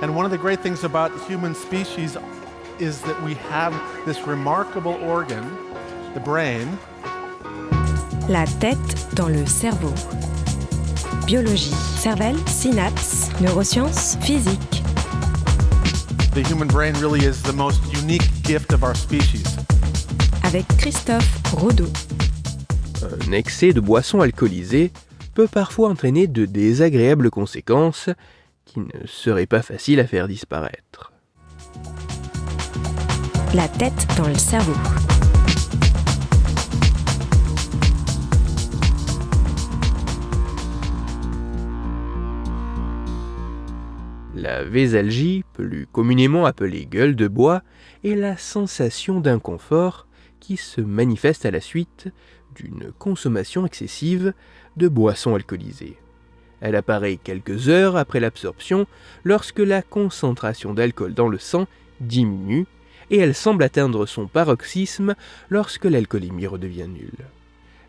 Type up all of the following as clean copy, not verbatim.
And one of the great things about human species is that we have this remarkable organ, the brain. La tête dans le cerveau. Biologie, cervelle, synapses, neurosciences, physique. The human brain really is the most unique gift of our species. Avec Christophe Rodeau. Un excès de boissons alcoolisées peut parfois entraîner de désagréables conséquences qui ne seraient pas faciles à faire disparaître. La tête dans le cerveau. La vésalgie, plus communément appelée gueule de bois, est la sensation d'inconfort qui se manifeste à la suite d'une consommation excessive de boissons alcoolisées. Elle apparaît quelques heures après l'absorption lorsque la concentration d'alcool dans le sang diminue et elle semble atteindre son paroxysme lorsque l'alcoolémie redevient nulle.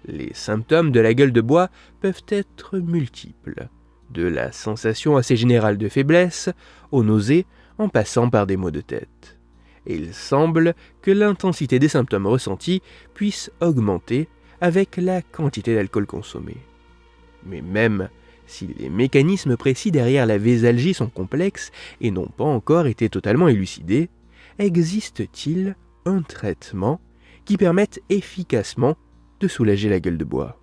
Les symptômes de la gueule de bois peuvent être multiples, de la sensation assez générale de faiblesse aux nausées en passant par des maux de tête. Et il semble que l'intensité des symptômes ressentis puisse augmenter avec la quantité d'alcool consommé. Mais même si les mécanismes précis derrière la vésalgie sont complexes et n'ont pas encore été totalement élucidés, existe-t-il un traitement qui permette efficacement de soulager la gueule de bois ?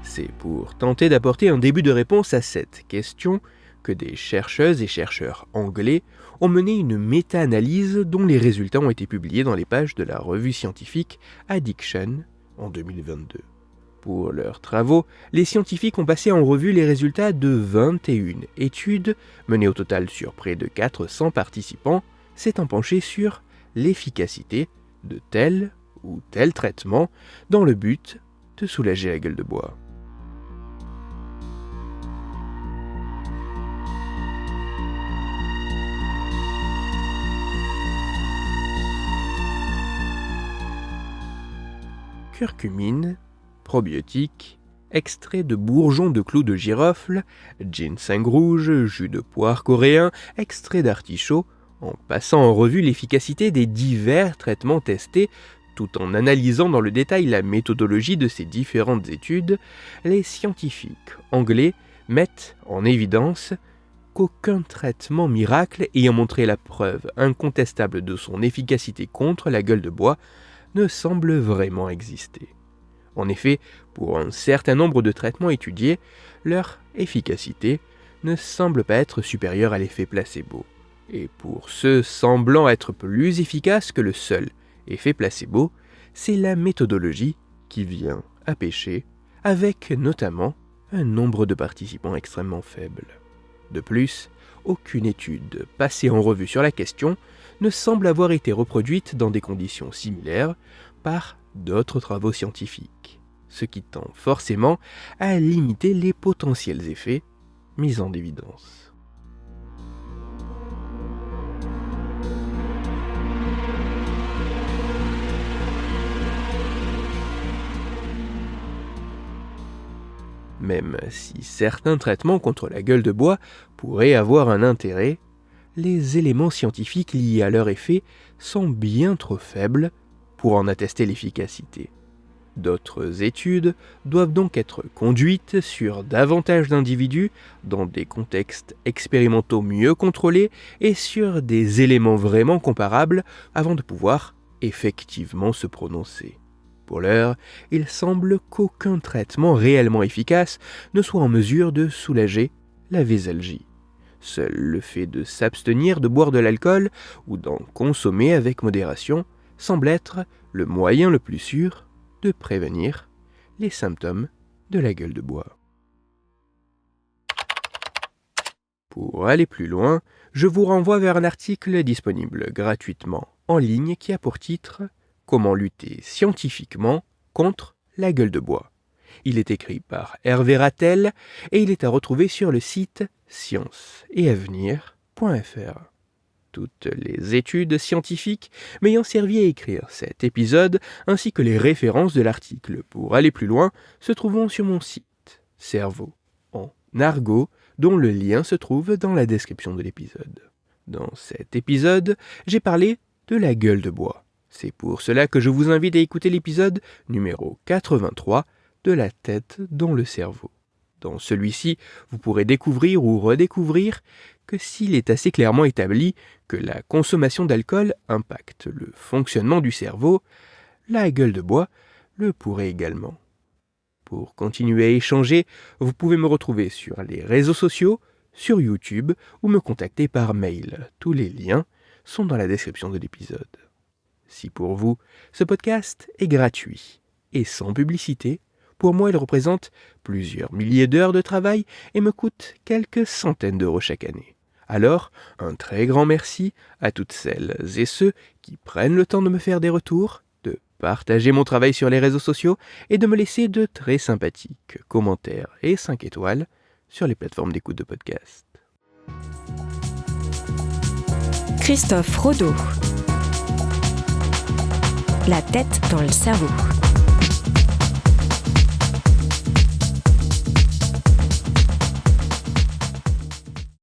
C'est pour tenter d'apporter un début de réponse à cette question que des chercheuses et chercheurs anglais ont mené une méta-analyse dont les résultats ont été publiés dans les pages de la revue scientifique Addiction en 2022. Pour leurs travaux, les scientifiques ont passé en revue les résultats de 21 études menées au total sur près de 400 participants, s'étant penchés sur l'efficacité de tel ou tel traitement dans le but de soulager la gueule de bois. Curcumine, probiotiques, extrait de bourgeons de clous de girofle, ginseng rouge, jus de poire coréen, extrait d'artichaut, en passant en revue l'efficacité des divers traitements testés, tout en analysant dans le détail la méthodologie de ces différentes études, les scientifiques anglais mettent en évidence qu'aucun traitement miracle ayant montré la preuve incontestable de son efficacité contre la gueule de bois ne semble vraiment exister. En effet, pour un certain nombre de traitements étudiés, leur efficacité ne semble pas être supérieure à l'effet placebo. Et pour ceux semblant être plus efficaces que le seul effet placebo, c'est la méthodologie qui vient à pécher, avec notamment un nombre de participants extrêmement faible. De plus, aucune étude passée en revue sur la question ne semble avoir été reproduite dans des conditions similaires par d'autres travaux scientifiques, ce qui tend forcément à limiter les potentiels effets mis en évidence. Même si certains traitements contre la gueule de bois pourraient avoir un intérêt, les éléments scientifiques liés à leur effet sont bien trop faibles pour en attester l'efficacité. D'autres études doivent donc être conduites sur davantage d'individus dans des contextes expérimentaux mieux contrôlés et sur des éléments vraiment comparables avant de pouvoir effectivement se prononcer. Pour l'heure, il semble qu'aucun traitement réellement efficace ne soit en mesure de soulager la vésalgie. Seul le fait de s'abstenir de boire de l'alcool ou d'en consommer avec modération semble être le moyen le plus sûr de prévenir les symptômes de la gueule de bois. Pour aller plus loin, je vous renvoie vers un article disponible gratuitement en ligne qui a pour titre « Comment lutter scientifiquement contre la gueule de bois ». Il est écrit par Hervé Rattel et il est à retrouver sur le site scienceetavenir.fr. toutes les études scientifiques m'ayant servi à écrire cet épisode, ainsi que les références de l'article pour aller plus loin, se trouvant sur mon site, Cerveau en argot, dont le lien se trouve dans la description de l'épisode. Dans cet épisode, j'ai parlé de la gueule de bois. C'est pour cela que je vous invite à écouter l'épisode numéro 83 de la tête dans le cerveau. Dans celui-ci, vous pourrez découvrir ou redécouvrir que s'il est assez clairement établi que la consommation d'alcool impacte le fonctionnement du cerveau, la gueule de bois le pourrait également. Pour continuer à échanger, vous pouvez me retrouver sur les réseaux sociaux, sur YouTube ou me contacter par mail. Tous les liens sont dans la description de l'épisode. Si pour vous, ce podcast est gratuit et sans publicité, pour moi il représente plusieurs milliers d'heures de travail et me coûte quelques centaines d'euros chaque année. Alors, un très grand merci à toutes celles et ceux qui prennent le temps de me faire des retours, de partager mon travail sur les réseaux sociaux et de me laisser de très sympathiques commentaires et 5 étoiles sur les plateformes d'écoute de podcast. Christophe Rodeau. La tête dans le cerveau.